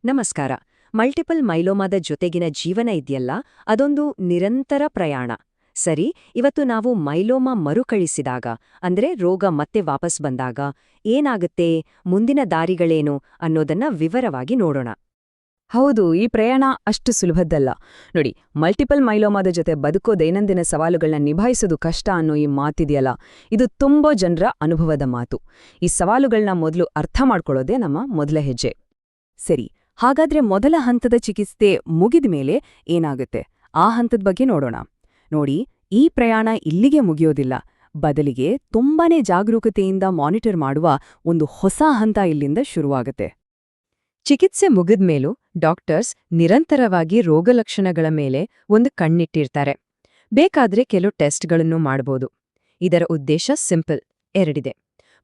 ನಮಸ್ಕಾರ. ಮಲ್ಟಿಪಲ್ ಮೈಲೋಮಾದ ಜೊತೆಗಿನ ಜೀವನ ಇದೆಯಲ್ಲ, ಅದೊಂದು ನಿರಂತರ ಪ್ರಯಾಣ. ಸರಿ, ಇವತ್ತು ನಾವು ಮೈಲೋಮಾ ಮರುಕಳಿಸಿದಾಗ, ಅಂದ್ರೆ ರೋಗ ಮತ್ತೆ ವಾಪಸ್ ಬಂದಾಗ ಏನಾಗುತ್ತೆ, ಮುಂದಿನ ದಾರಿಗಳೇನು ಅನ್ನೋದನ್ನ ವಿವರವಾಗಿ ನೋಡೋಣ. ಹೌದು, ಈ ಪ್ರಯಾಣ ಅಷ್ಟು ಸುಲಭದ್ದಲ್ಲ. ನೋಡಿ, ಮಲ್ಟಿಪಲ್ ಮೈಲೋಮಾದ ಜೊತೆ ಬದುಕೋ ದೈನಂದಿನ ಸವಾಲುಗಳನ್ನ ನಿಭಾಯಿಸೋದು ಕಷ್ಟ ಅನ್ನೋ ಈ ಮಾತಿದೆಯಲ್ಲ, ಇದು ತುಂಬಾ ಜನರ ಅನುಭವದ ಮಾತು. ಈ ಸವಾಲುಗಳನ್ನ ಮೊದಲು ಅರ್ಥ ಮಾಡ್ಕೊಳ್ಳೋದೇ ನಮ್ಮ ಮೊದಲ ಹೆಜ್ಜೆ. ಸರಿ, ಹಾಗಾದ್ರೆ ಮೊದಲ ಹಂತದ ಚಿಕಿತ್ಸೆ ಮುಗಿದ ಮೇಲೆ ಏನಾಗುತ್ತೆ, ಆ ಹಂತದ ಬಗ್ಗೆ ನೋಡೋಣ. ನೋಡಿ, ಈ ಪ್ರಯಾಣ ಇಲ್ಲಿಗೆ ಮುಗಿಯೋದಿಲ್ಲ. ಬದಲಿಗೆ ತುಂಬಾನೇ ಜಾಗರೂಕತೆಯಿಂದ ಮಾನಿಟರ್ ಮಾಡುವ ಒಂದು ಹೊಸ ಹಂತ ಇಲ್ಲಿಂದ ಶುರುವಾಗುತ್ತೆ. ಚಿಕಿತ್ಸೆ ಮುಗಿದ್ಮೇಲೂ ಡಾಕ್ಟರ್ಸ್ ನಿರಂತರವಾಗಿ ರೋಗಲಕ್ಷಣಗಳ ಮೇಲೆ ಒಂದು ಕಣ್ಣಿಟ್ಟಿರ್ತಾರೆ. ಬೇಕಾದ್ರೆ ಕೆಲವು ಟೆಸ್ಟ್ಗಳನ್ನು ಮಾಡ್ಬೋದು. ಇದರ ಉದ್ದೇಶ ಸಿಂಪಲ್, ಎರಡಿದೆ.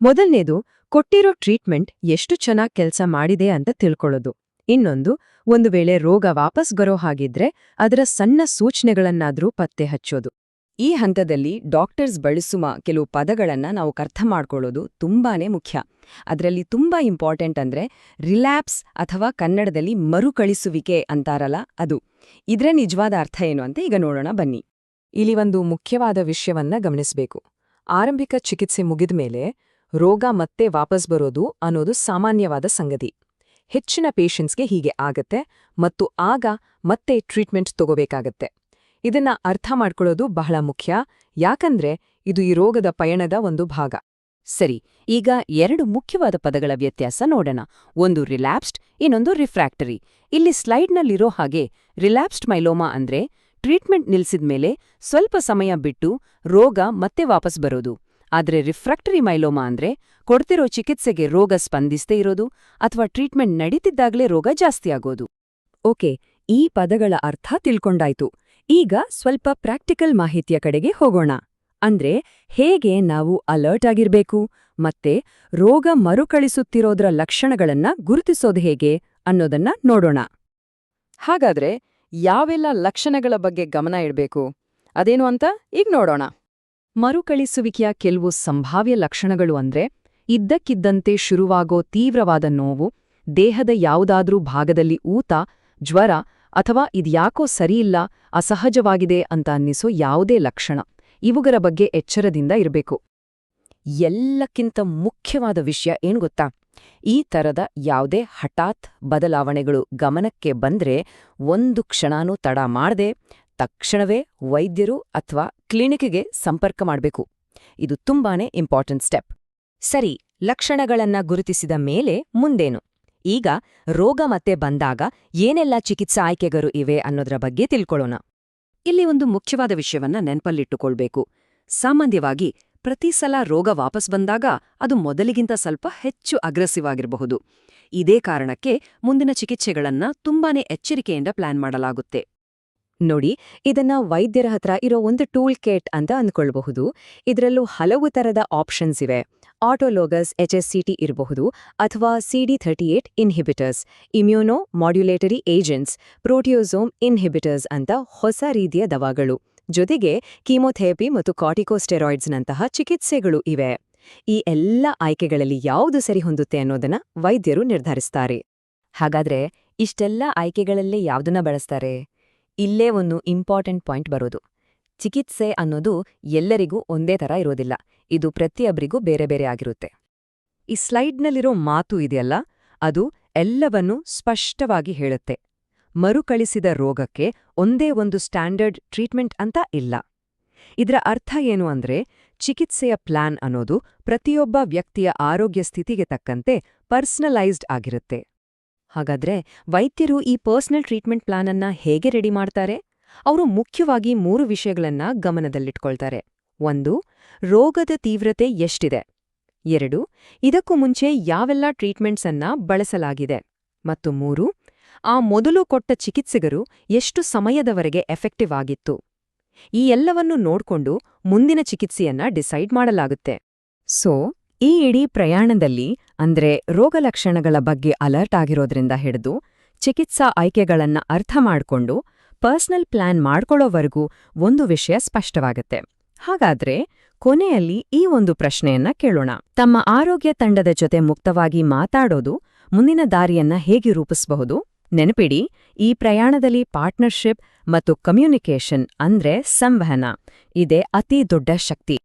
ಮೊದಲನೇದು, ಕೊಟ್ಟಿರೋ ಟ್ರೀಟ್ಮೆಂಟ್ ಎಷ್ಟು ಚೆನ್ನಾಗಿ ಕೆಲಸ ಮಾಡಿದೆ ಅಂತ ತಿಳ್ಕೊಳ್ಳೋದು. ಇನ್ನೊಂದು, ಒಂದು ವೇಳೆ ರೋಗ ವಾಪಸ್ ಬರೋ ಹಾಗಿದ್ರೆ ಅದರ ಸಣ್ಣ ಸೂಚನೆಗಳನ್ನಾದ್ರೂ ಪತ್ತೆ ಹಚ್ಚೋದು. ಈ ಹಂತದಲ್ಲಿ ಡಾಕ್ಟರ್ಸ್ ಬಳಸುವ ಕೆಲವು ಪದಗಳನ್ನ ನಾವು ಅರ್ಥ ಮಾಡ್ಕೊಳ್ಳೋದು ತುಂಬಾನೇ ಮುಖ್ಯ. ಅದರಲ್ಲಿ ತುಂಬಾ ಇಂಪಾರ್ಟೆಂಟ್ ಅಂದ್ರೆ ರಿಲ್ಯಾಪ್ಸ್ ಅಥವಾ ಕನ್ನಡದಲ್ಲಿ ಮರುಕಳಿಸುವಿಕೆ ಅಂತಾರಲ್ಲ ಅದು. ಇದ್ರ ನಿಜವಾದ ಅರ್ಥ ಏನು ಅಂತ ಈಗ ನೋಡೋಣ ಬನ್ನಿ. ಇಲ್ಲಿ ಒಂದು ಮುಖ್ಯವಾದ ವಿಷಯವನ್ನ ಗಮನಿಸಬೇಕು. ಆರಂಭಿಕ ಚಿಕಿತ್ಸೆ ಮುಗಿದ್ಮೇಲೆ ರೋಗ ಮತ್ತೆ ವಾಪಸ್ ಬರೋದು ಅನ್ನೋದು ಸಾಮಾನ್ಯವಾದ ಸಂಗತಿ. ಹೆಚ್ಚಿನ ಪೇಷಂಟ್ಸ್ಗೆ ಹೀಗೆ ಆಗತ್ತೆ ಮತ್ತು ಆಗ ಮತ್ತೆ ಟ್ರೀಟ್ಮೆಂಟ್ ತಗೋಬೇಕಾಗತ್ತೆ. ಇದನ್ನ ಅರ್ಥ ಮಾಡ್ಕೊಳ್ಳೋದು ಬಹಳ ಮುಖ್ಯ, ಯಾಕಂದ್ರೆ ಇದು ಈ ರೋಗದ ಪಯಣದ ಒಂದು ಭಾಗ. ಸರಿ, ಈಗ ಎರಡು ಮುಖ್ಯವಾದ ಪದಗಳ ವ್ಯತ್ಯಾಸ ನೋಡೋಣ. ಒಂದು ರಿಲ್ಯಾಪ್ಸ್ಡ್, ಇನ್ನೊಂದು ರಿಫ್ರಾಕ್ಟರಿ. ಇಲ್ಲಿ ಸ್ಲೈಡ್ನಲ್ಲಿರೋ ಹಾಗೆ ರಿಲ್ಯಾಪ್ಸ್ಡ್ ಮೈಲೋಮಾ ಅಂದ್ರೆ ಟ್ರೀಟ್ಮೆಂಟ್ ನಿಲ್ಸಿದ್ಮೇಲೆ ಸ್ವಲ್ಪ ಸಮಯ ಬಿಟ್ಟು ರೋಗ ಮತ್ತೆ ವಾಪಸ್ ಬರೋದು. ಆದ್ರೆ ರಿಫ್ರಾಕ್ಟರಿ ಮೈಲೋಮಾ ಅಂದ್ರೆ ಕೊಡ್ತಿರೋ ಚಿಕಿತ್ಸೆಗೆ ರೋಗ ಸ್ಪಂದಿಸದೇ ಇರೋದು ಅಥವಾ ಟ್ರೀಟ್ಮೆಂಟ್ ನಡೀತಿದ್ದಾಗ್ಲೇ ರೋಗ ಜಾಸ್ತಿ ಆಗೋದು. ಓಕೆ, ಈ ಪದಗಳ ಅರ್ಥ ತಿಳ್ಕೊಂಡಾಯ್ತು. ಈಗ ಸ್ವಲ್ಪ ಪ್ರಾಕ್ಟಿಕಲ್ ಮಾಹಿತಿಯ ಕಡೆಗೆ ಹೋಗೋಣ. ಅಂದ್ರೆ ಹೇಗೆ ನಾವು ಅಲರ್ಟ್ ಆಗಿರ್ಬೇಕು ಮತ್ತೆ ರೋಗ ಮರುಕಳಿಸುತ್ತಿರೋದ್ರ ಲಕ್ಷಣಗಳನ್ನ ಗುರುತಿಸೋದು ಹೇಗೆ ಅನ್ನೋದನ್ನ ನೋಡೋಣ. ಹಾಗಾದ್ರೆ ಯಾವೆಲ್ಲ ಲಕ್ಷಣಗಳ ಬಗ್ಗೆ ಗಮನ ಇಡ್ಬೇಕು, ಅದೇನು ಅಂತ ಈಗ ನೋಡೋಣ. ಮರುಕಳಿಸುವಿಕೆಯ ಕೆಲವು ಸಂಭಾವ್ಯ ಲಕ್ಷಣಗಳು ಅಂದ್ರೆ ಇದ್ದಕ್ಕಿದ್ದಂತೆ ಶುರುವಾಗೋ ತೀವ್ರವಾದ ನೋವು, ದೇಹದ ಯಾವುದಾದ್ರೂ ಭಾಗದಲ್ಲಿ ಊತ, ಜ್ವರ ಅಥವಾ ಇದ್ಯಾಕೋ ಸರಿಯಿಲ್ಲ, ಅಸಹಜವಾಗಿದೆ ಅಂತ ಅನ್ನಿಸೋ ಯಾವುದೇ ಲಕ್ಷಣ. ಇವುಗಳ ಬಗ್ಗೆ ಎಚ್ಚರದಿಂದ ಇರಬೇಕು. ಎಲ್ಲಕ್ಕಿಂತ ಮುಖ್ಯವಾದ ವಿಷಯ ಏನ್ ಗೊತ್ತಾ, ಈ ತರದ ಯಾವುದೇ ಹಠಾತ್ ಬದಲಾವಣೆಗಳು ಗಮನಕ್ಕೆ ಬಂದ್ರೆ ಒಂದು ಕ್ಷಣನೂ ತಡ ಮಾಡದೆ ತಕ್ಷಣವೇ ವೈದ್ಯರು ಅಥವಾ ಕ್ಲಿನಿಕ್ಗೆ ಸಂಪರ್ಕ ಮಾಡಬೇಕು. ಇದು ತುಂಬಾನೇ ಇಂಪಾರ್ಟೆಂಟ್ ಸ್ಟೆಪ್. ಸರಿ, ಲಕ್ಷಣಗಳನ್ನ ಗುರುತಿಸಿದ ಮೇಲೆ ಮುಂದೇನು? ಈಗ ರೋಗ ಮತ್ತೆ ಬಂದಾಗ ಏನೆಲ್ಲ ಚಿಕಿತ್ಸಾ ಆಯ್ಕೆಗಳು ಇವೆ ಅನ್ನೋದ್ರ ಬಗ್ಗೆ ತಿಳ್ಕೊಳ್ಳೋಣ. ಇಲ್ಲಿ ಒಂದು ಮುಖ್ಯವಾದ ವಿಷಯವನ್ನ ನೆನಪಲ್ಲಿಟ್ಟುಕೊಳ್ಬೇಕು. ಸಾಮಾನ್ಯವಾಗಿ ಪ್ರತಿ ಸಲ ರೋಗ ವಾಪಸ್ ಬಂದಾಗ ಅದು ಮೊದಲಿಗಿಂತ ಸ್ವಲ್ಪ ಹೆಚ್ಚು ಅಗ್ರೆಸಿವ್ ಆಗಿರಬಹುದು. ಇದೇ ಕಾರಣಕ್ಕೆ ಮುಂದಿನ ಚಿಕಿತ್ಸೆಗಳನ್ನ ತುಂಬಾನೇ ಎಚ್ಚರಿಕೆಯಿಂದ ಪ್ಲಾನ್ ಮಾಡಲಾಗುತ್ತೆ. ನೋಡಿ, ಇದನ್ನ ವೈದ್ಯರ ಹತ್ರ ಇರೋ ಒಂದು ಟೂಲ್ ಕಿಟ್ ಅಂತ ಅಂದ್ಕೊಳ್ಬಹುದು. ಇದರಲ್ಲೂ ಹಲವು ತರದ ಆಪ್ಷನ್ಸ್ ಇವೆ. ಆಟೋಲೋಗಸ್ HSCT ಇರಬಹುದು, ಅಥವಾ CD38 inhibitors, immunomodulatory agents, proteasome inhibitors ಅಂತ ಹೊಸ ರೀತಿಯ ದವಾಗಳು. ಜೊತೆಗೆ ಕೀಮೋಥೆರಪಿ ಮತ್ತು ಕಾರ್ಟಿಕೋಸ್ಟೆರಾಯ್ಡ್ಸ್ನಂತಹ ಚಿಕಿತ್ಸೆಗಳು ಇವೆ. ಈ ಎಲ್ಲ ಆಯ್ಕೆಗಳಲ್ಲಿ ಯಾವುದು ಸರಿ ಹೊಂದುತ್ತೆ ಅನ್ನೋದನ್ನ ವೈದ್ಯರು ನಿರ್ಧರಿಸ್ತಾರೆ. ಹಾಗಾದ್ರೆ ಇಷ್ಟೆಲ್ಲ ಆಯ್ಕೆಗಳಲ್ಲೇ ಯಾವುದನ್ನ ಬಳಸ್ತಾರೆ? ಇಲ್ಲೇ ಒಂದು ಇಂಪಾರ್ಟೆಂಟ್ ಪಾಯಿಂಟ್ ಬರೋದು. ಚಿಕಿತ್ಸೆ ಅನ್ನೋದು ಎಲ್ಲರಿಗೂ ಒಂದೇ ಥರ ಇರೋದಿಲ್ಲ. ಇದು ಪ್ರತಿಯೊಬ್ಬರಿಗೂ ಬೇರೆ ಬೇರೆ ಆಗಿರುತ್ತೆ. ಈ ಸ್ಲೈಡ್ನಲ್ಲಿರೋ ಮಾತು ಇದೆಯಲ್ಲ, ಅದು ಎಲ್ಲವನ್ನೂ ಸ್ಪಷ್ಟವಾಗಿ ಹೇಳುತ್ತೆ. ಮರುಕಳಿಸಿದ ರೋಗಕ್ಕೆ ಒಂದೇ ಒಂದು ಸ್ಟ್ಯಾಂಡರ್ಡ್ ಟ್ರೀಟ್ಮೆಂಟ್ ಅಂತ ಇಲ್ಲ. ಇದರ ಅರ್ಥ ಏನು ಅಂದ್ರೆ, ಚಿಕಿತ್ಸೆಯ ಪ್ಲಾನ್ ಅನ್ನೋದು ಪ್ರತಿಯೊಬ್ಬ ವ್ಯಕ್ತಿಯ ಆರೋಗ್ಯ ಸ್ಥಿತಿಗೆ ತಕ್ಕಂತೆ ಪರ್ಸನಲೈಸ್ಡ್ ಆಗಿರುತ್ತೆ. ಹಾಗಾದ್ರೆ ವೈದ್ಯರು ಈ ಪರ್ಸನಲ್ ಟ್ರೀಟ್ಮೆಂಟ್ ಪ್ಲಾನ್ ಅನ್ನ ಹೇಗೆ ರೆಡಿ ಮಾಡ್ತಾರೆ? ಅವರು ಮುಖ್ಯವಾಗಿ 3 ವಿಷಯಗಳನ್ನ ಗಮನದಲ್ಲಿಟ್ಕೊಳ್ತಾರೆ. 1, ರೋಗದ ತೀವ್ರತೆ ಎಷ್ಟಿದೆ. 2, ಇದಕ್ಕೂ ಮುಂಚೆ ಯಾವೆಲ್ಲ ಟ್ರೀಟ್ಮೆಂಟ್ಸ್ ಅನ್ನ ಬಳಸಲಾಗಿದೆ. ಮತ್ತು 3, ಆ ಮೊದಲು ಕೊಟ್ಟ ಚಿಕಿತ್ಸೆಗರು ಎಷ್ಟು ಸಮಯದವರೆಗೆ ಎಫೆಕ್ಟಿವ್ ಆಗಿತ್ತು. ಈ ಎಲ್ಲವನ್ನೂ ನೋಡ್ಕೊಂಡು ಮುಂದಿನ ಚಿಕಿತ್ಸೆಯನ್ನ ಡಿಸೈಡ್ ಮಾಡಲಾಗುತ್ತೆ. ಸೊ ಈ ಇಡೀ ಪ್ರಯಾಣದಲ್ಲಿ ಅಂದ್ರೆ ರೋಗಲಕ್ಷಣಗಳ ಬಗ್ಗೆ ಅಲರ್ಟ್ ಆಗಿರೋದ್ರಿಂದ ಹಿಡಿದು ಚಿಕಿತ್ಸಾ ಆಯ್ಕೆಗಳನ್ನ ಅರ್ಥ ಮಾಡ್ಕೊಂಡು ಪರ್ಸನಲ್ ಪ್ಲಾನ್ ಮಾಡ್ಕೊಳ್ಳೋವರೆಗೂ ಒಂದು ವಿಷಯ ಸ್ಪಷ್ಟವಾಗುತ್ತೆ. ಹಾಗಾದ್ರೆ ಕೊನೆಯಲ್ಲಿ ಈ ಒಂದು ಪ್ರಶ್ನೆಯನ್ನ ಕೇಳೋಣ. ತಮ್ಮ ಆರೋಗ್ಯ ತಂಡದ ಜೊತೆ ಮುಕ್ತವಾಗಿ ಮಾತಾಡೋದು ಮುಂದಿನ ದಾರಿಯನ್ನ ಹೇಗೆ ರೂಪಿಸಬಹುದು? ನೆನಪಿಡಿ, ಈ ಪ್ರಯಾಣದಲ್ಲಿ ಪಾರ್ಟ್ನರ್ಶಿಪ್ ಮತ್ತು ಕಮ್ಯುನಿಕೇಷನ್ ಅಂದ್ರೆ ಸಂವಹನ ಇದೇ ಅತಿ ದೊಡ್ಡ ಶಕ್ತಿ.